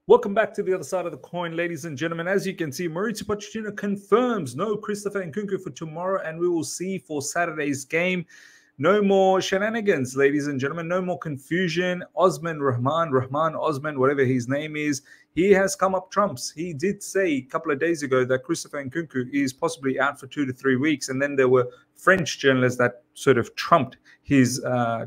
Welcome back to the other side of the coin, ladies and gentlemen. As you can see, Mauricio Pochettino confirms no Christopher Nkunku for tomorrow, and we will see for Saturday's game. No more shenanigans, ladies and gentlemen. No more confusion. Rahman, Osman, whatever his name is, he has come up trumps. He did say a couple of days ago that Christopher Nkunku is possibly out for 2 to 3 weeks. And then there were French journalists that sort of trumped his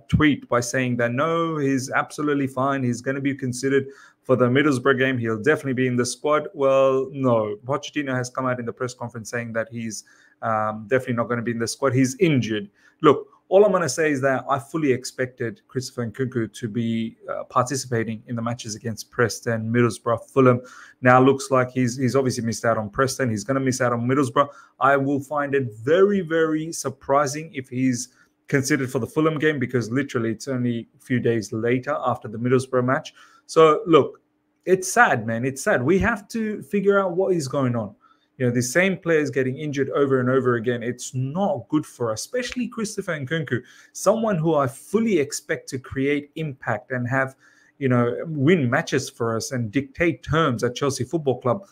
tweet by saying that, no, he's absolutely fine. He's going to be considered for the Middlesbrough game. He'll definitely be in the squad. Well, no. Pochettino has come out in the press conference saying that he's definitely not going to be in the squad. He's injured. Look, all I'm going to say is that I fully expected Christopher Nkunku to be participating in the matches against Preston, Middlesbrough, Fulham. Now looks like he's obviously missed out on Preston. He's going to miss out on Middlesbrough. I will find it very, very surprising if he's considered for the Fulham game, because literally it's only a few days later after the Middlesbrough match. So look, it's sad, man. It's sad. We have to figure out what is going on. You know, the same players getting injured over and over again. It's not good for us, especially Christopher Nkunku, someone who I fully expect to create impact and have, you know, win matches for us and dictate terms at Chelsea Football Club.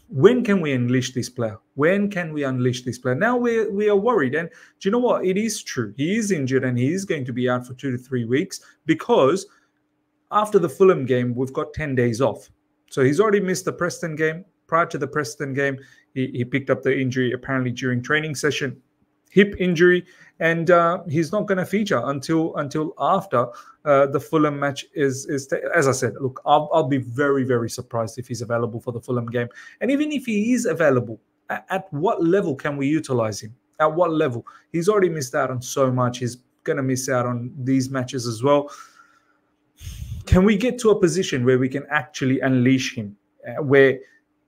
When can we unleash this player? When can we unleash this player? Now we are worried. And do you know what? It is true. He is injured and he is going to be out for 2 to 3 weeks, because after the Fulham game, we've got 10 days off. So he's already missed the Preston game. Prior to the Preston game, he picked up the injury apparently during training session, hip injury, and he's not going to feature until after the Fulham match is as I said. Look, I'll be very, very surprised if he's available for the Fulham game. And even if he is available, at what level can we utilize him? At what level? He's already missed out on so much. He's going to miss out on these matches as well. Can we get to a position where we can actually unleash him, where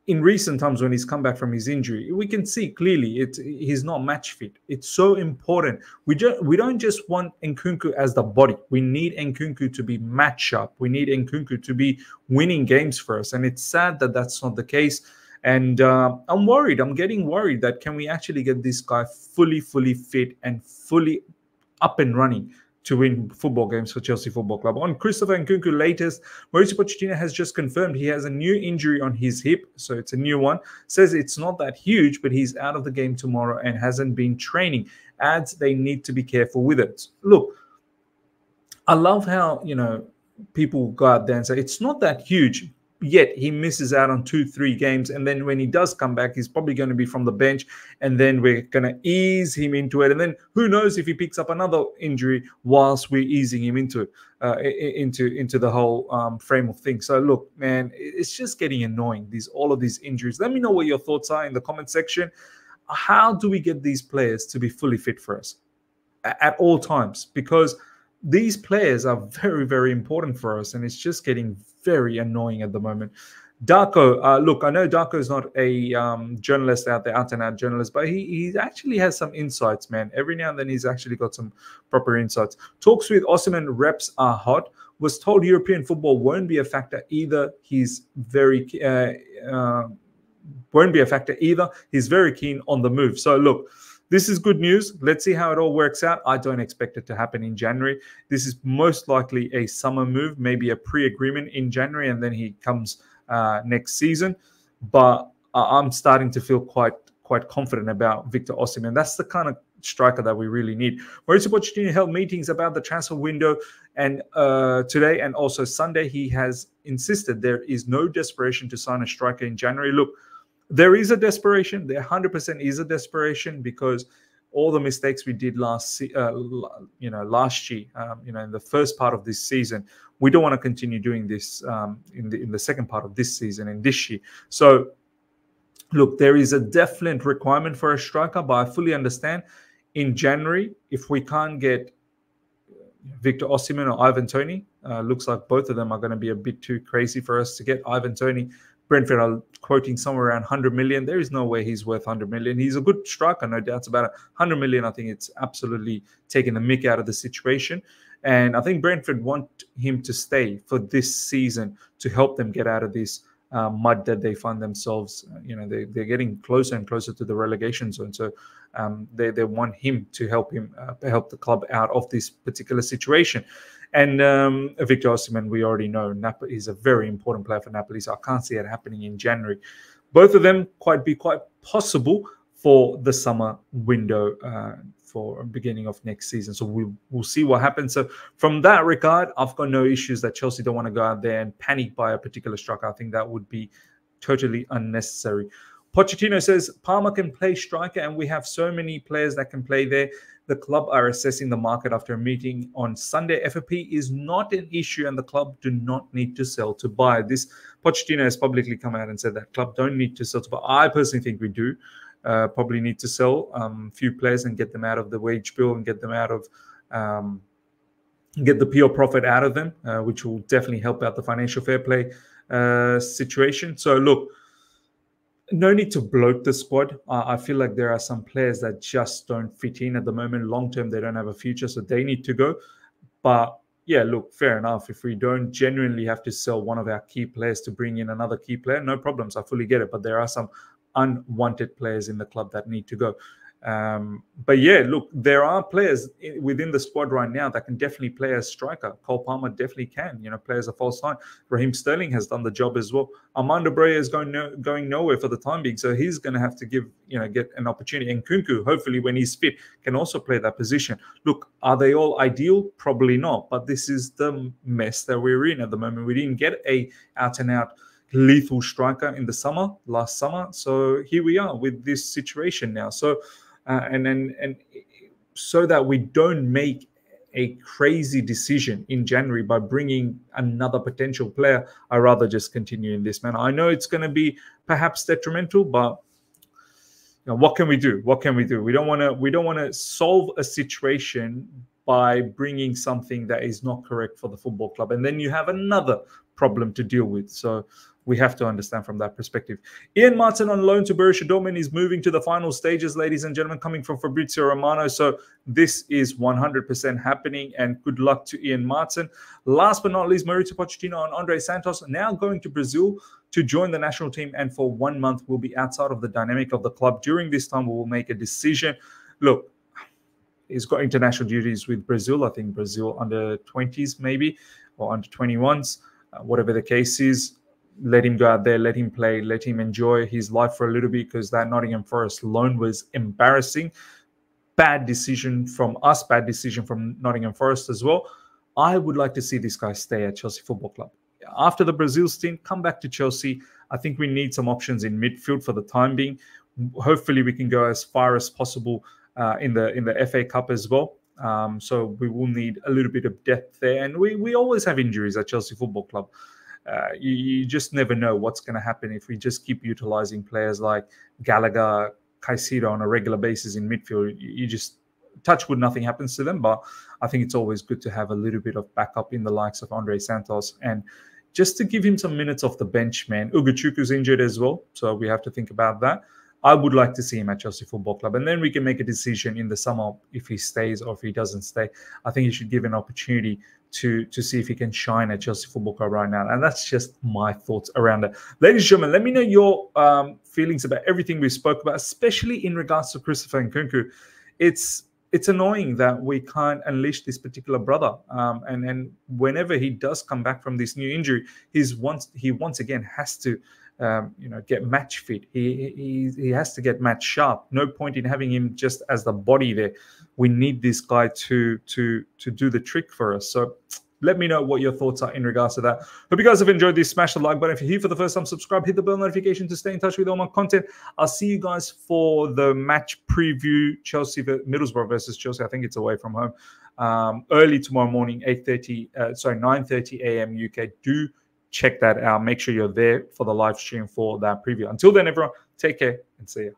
in recent times when he's come back from his injury, we can see clearly he's not match fit. It's so important. We don't just want Nkunku as the body. We need Nkunku to be match sharp. We need Nkunku to be winning games for us. And it's sad that that's not the case. And I'm worried. I'm getting worried that can we actually get this guy fully fit and fully up and running to win football games for Chelsea Football Club. On Christopher Nkunku latest, Mauricio Pochettino has just confirmed he has a new injury on his hip, so it's a new one. Says it's not that huge, but he's out of the game tomorrow and hasn't been training. Adds they need to be careful with it. Look, I love how, you know, people go out there and say it's not that huge, yet he misses out on 2-3 games, and then when he does come back, he's probably going to be from the bench, and then we're going to ease him into it, and then who knows if he picks up another injury whilst we're easing him into the whole frame of things. So look, man, it's just getting annoying, all of these injuries. Let me know what your thoughts are in the comment section. How do we get these players to be fully fit for us at all times? Because these players are very, very important for us, and it's just getting very annoying at the moment. Darko, look, I know Darko is not a journalist out there, out-and-out journalist, but he actually has some insights, man. Every now and then he's actually got some proper insights. Talks with OSIMHEN reps are hot. Was told European football won't be a factor either. He's very won't be a factor either. He's very keen on the move. So look, this is good news. Let's see how it all works out. I don't expect it to happen in January. This is most likely a summer move, maybe a pre-agreement in January, and then he comes next season. But I'm starting to feel quite confident about Victor Osimhen. That's the kind of striker that we really need. Mauricio Pochettino held meetings about the transfer window, and today and also Sunday, he has insisted there is no desperation to sign a striker in January. Look, there is a desperation. There 100% is a desperation, because all the mistakes we did last year, in the first part of this season, we don't want to continue doing this in the second part of this season and this year. So, look, there is a definite requirement for a striker, but I fully understand in January, if we can't get Victor Osimhen or Ivan Toney, looks like both of them are going to be a bit too crazy for us to get. Ivan Toney, Brentford are quoting somewhere around 100 million. There is no way he's worth 100 million. He's a good striker, no doubts about it. 100 million, I think it's absolutely taking the mick out of the situation. And I think Brentford want him to stay for this season to help them get out of this mud that they find themselves. They're getting closer and closer to the relegation zone. So they want him to help the club out of this particular situation. And Victor Osimhen, we already know, Napoli is a very important player for Napoli, so I can't see it happening in January. Both of them be quite possible for the summer window for beginning of next season. So we'll see what happens. So from that regard, I've got no issues that Chelsea don't want to go out there and panic by a particular striker. I think that would be totally unnecessary. Pochettino says Palmer can play striker and we have so many players that can play there. The club are assessing the market after a meeting on Sunday. FFP is not an issue and the club do not need to sell to buy. This Pochettino has publicly come out and said that club don't need to sell to buy. I personally think we do. Probably need to sell a few players and get them out of the wage bill and get them out of get the pure profit out of them, which will definitely help out the financial fair play situation. So look, no need to bloat the squad. I feel like there are some players that just don't fit in at the moment. Long term, they don't have a future, so they need to go. But yeah, look, fair enough. If we don't genuinely have to sell one of our key players to bring in another key player, no problems. I fully get it. But there are some unwanted players in the club that need to go. But yeah, look, there are players within the squad right now that can definitely play as striker. Cole Palmer definitely can, play as a false nine. Raheem Sterling has done the job as well. Armando Brea is going nowhere for the time being, so he's going to have to get an opportunity. And Nkunku, hopefully when he's fit, can also play that position. Look, are they all ideal? Probably not, but this is the mess that we're in at the moment. We didn't get a out-and-out lethal striker in the last summer, so here we are with this situation now. So and so that we don't make a crazy decision in January by bringing another potential player, I rather just continue in this manner. I know it's going to be perhaps detrimental, but what can we do? What can we do? We don't want to solve a situation by bringing something that is not correct for the football club, and then you have another problem to deal with. So we have to understand from that perspective. Ian Martin on loan to Borussia Dortmund is moving to the final stages, ladies and gentlemen, coming from Fabrizio Romano. So this is 100% happening, and good luck to Ian Martin. Last but not least, Mauricio Pochettino and Andre Santos now going to Brazil to join the national team, and for 1 month will be outside of the dynamic of the club. During this time, we will make a decision. Look, he's got international duties with Brazil. I think Brazil under 20s maybe, or under 21s, whatever the case is. Let him go out there, let him play, let him enjoy his life for a little bit, because that Nottingham Forest loan was embarrassing. Bad decision from us, bad decision from Nottingham Forest as well. I would like to see this guy stay at Chelsea Football Club. After the Brazil stint, come back to Chelsea. I think we need some options in midfield for the time being. Hopefully we can go as far as possible in the FA Cup as well. So we will need a little bit of depth there. And we always have injuries at Chelsea Football Club. You just never know what's going to happen if we just keep utilizing players like Gallagher, Caicedo on a regular basis in midfield. You just touch wood, nothing happens to them. But I think it's always good to have a little bit of backup in the likes of Andre Santos, and just to give him some minutes off the bench, man. Ugochukwu's injured as well, so we have to think about that. I would like to see him at Chelsea Football Club, and then we can make a decision in the summer if he stays or if he doesn't stay. I think he should give an opportunity to see if he can shine at Chelsea Football Club right now. And that's just my thoughts around it. Ladies and gentlemen, let me know your feelings about everything we spoke about, especially in regards to Christopher Nkunku. It's annoying that we can't unleash this particular brother. And whenever he does come back from this new injury, he once again has to get match fit. He has to get match sharp. No point in having him just as the body there. We need this guy to do the trick for us. So let me know what your thoughts are in regards to that. Hope you guys have enjoyed this. Smash the like button. If you're here for the first time, subscribe, hit the bell notification to stay in touch with all my content. I'll see you guys for the match preview, Middlesbrough versus Chelsea. I think it's away from home. Early tomorrow morning, 9:30 a.m. UK. Do check that out. Make sure you're there for the live stream for that preview. Until then, everyone, take care and see you.